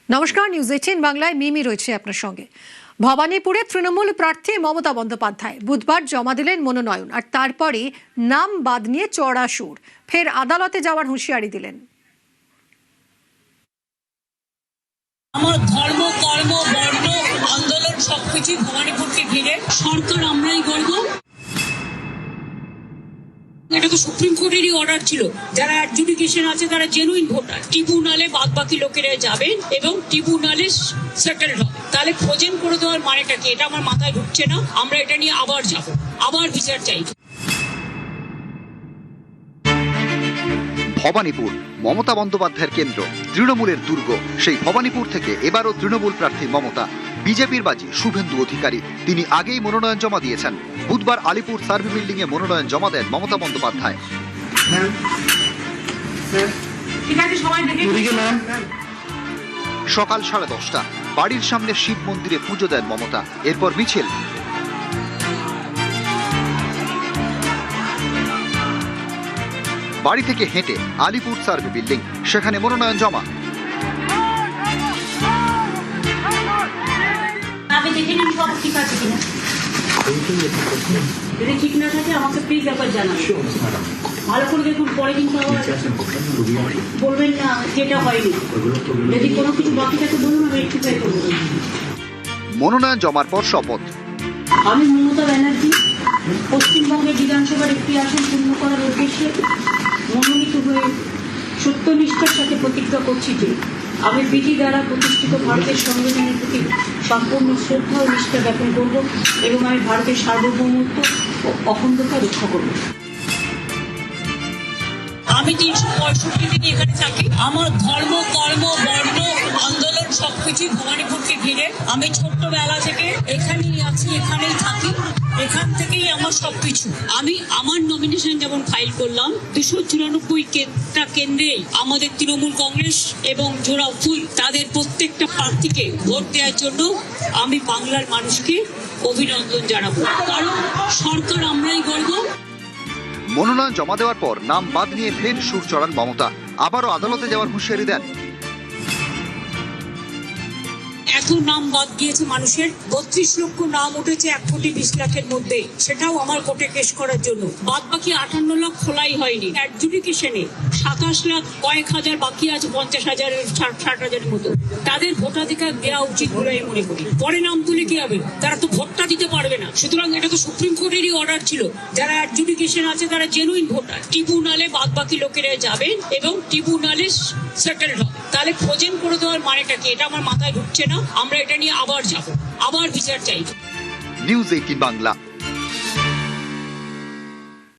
নমস্কার, নিউজ 18 বাংলায় মিমি রয়েছে আপনার সঙ্গে। ভবানীপুরে তৃণমূল প্রার্থী মমতা বন্দ্যোপাধ্যায় বুধবার জমা দিলেন মনোনয়ন, আর তারপরে নাম বাদ নিয়ে চড়া সুর, ফের আদালতে যাওয়ার হুঁশিয়ারি দিলেন। আমার ধর্ম, কর্ম, বর্ণ, আন্দোলন সবকিছু ভবানীপুরকে ঘিরে সরকার আমরাই গর্ব। এটা তো সুপ্রিম কোর্টেরই অর্ডার ছিল, যারা অ্যাডজুডিকেশন আছে তারা জেনুইন ভোটার, ট্রিবিউনালে বাদ বাকি লোকেরা যাবেন এবং ট্রিবিউনালে সেটেলড হবে। তাহলে ফ্রোজেন করে দেওয়ার মানেটা কি? এটা আমার মাথায় ঢুকছে না। আমরা এটা নিয়ে আবার যাব, আবার বিচার চাই। ভবানীপুর মমতা বন্দ্যোপাধ্যায়ের কেন্দ্র, তৃণমূলের দুর্গ। সেই ভবানীপুর থেকে এবারও তৃণমূল প্রার্থী মমতা। বিজেপির বাজি শুভেন্দু অধিকারী, তিনি আগেই মনোনয়ন জমা দিয়েছেন। বুধবার আলিপুর সার্ভে বিল্ডিং এ মনোনয়ন জমা দেন মমতা বন্দ্যোপাধ্যায়। সকাল 10:30 বাড়ির সামনে শিব মন্দিরে পুজো দেন মমতা। এরপর মিছিল। বাড়ি থেকে হেঁটে আলিপুর সার্ভে বিল্ডিং, সেখানে মনোনয়ন জমা। আমি দেখে নিন সব ঠিক আছে কিনা। যদি ঠিক না থাকে আমাকে প্লিজ একবার জানাবেন, ভালো করে দেখুন। পরে কিন্তু বলবেন না যেটা হয়নি। যদি কোনো কিছু বাকি থাকে বলুন, আমি রেকটিফাই করবো। মনোনয়ন জমার পর শপথ। আমি মমতা ব্যানার্জি পশ্চিমবঙ্গের বিধানসভার একটি আসন পূর্ণ করার উদ্দেশ্যে মনোনীত হয়ে সত্যনিষ্ঠার সাথে প্রতিজ্ঞা করছি যে আমি বিধি দ্বারা প্রতিষ্ঠিত ভারতের সংবিধানের প্রতি সম্পূর্ণ শ্রদ্ধা ও নিষ্ঠা জ্ঞাপন করব এবং আমি ভারতের সার্বভৌমত্ব ও অখণ্ডতা রক্ষা করব। আমি 365 দিন এখানে থাকি। আমার ধর্ম, কর্ম, বর্ণ, আন্দোলন সবকিছু ভবানীপুরকে ঘিরে। আমি ছোট্টবেলা থেকে এখানেই আছি, এখানেই থাকি, এখান থেকেই আমার সবকিছু। আমি আমার নমিনেশন যেমন ফাইল করলাম 294টা কেন্দ্রে আমাদের তৃণমূল কংগ্রেস এবং জোড়া ফুল তাদের প্রত্যেকটা প্রার্থীকে ভোট দেওয়ার জন্য আমি বাংলার মানুষকে অভিনন্দন জানাবো, কারণ সরকার আমরাই গর্ব। মনোনয়ন জমা দেওয়ার পর নাম বাদ নিয়ে ফের সুর চড়ান মমতা। আবারও আদালতে যাওয়ার হুঁশিয়ারি দেন। এত নাম বাদ গিয়েছে মানুষের, 32 লক্ষ নাম উঠেছে 1,20,00,000-এর মধ্যে, সেটাও আমার কোর্টে কেস করার জন্য। বাদ বাকি 58 লাখ খোলাই হয়নি। অ্যাডজুডিকেশনে 27 লাখ কয়েক হাজার বাকি আছে, 50,000-এর 60,000-এর মতো। তাদের ভোটাধিকার দেওয়া উচিত বলে আমি মনে করি। পরে নাম তুলে কি হবে? তারা তো ভোটটা দিতে পারবে না। সুতরাং এটা তো সুপ্রিম কোর্টেরই অর্ডার ছিল, যারা অ্যাডজুডিকেশন আছে তারা জেনুইন ভোটার, ট্রিবিউনালে বাদ বাকি লোকেরা যাবেন এবং ট্রিবিউনালে সেটেলড হবে। তাহলে ফ্রোজেন করে দেওয়ার মানেটা কি? এটা আমার মাথায় ঢুকছে না। আমরা এটা নিয়ে আবার যাব, আবার বিচার চাই। নিউজ 18 বাংলা।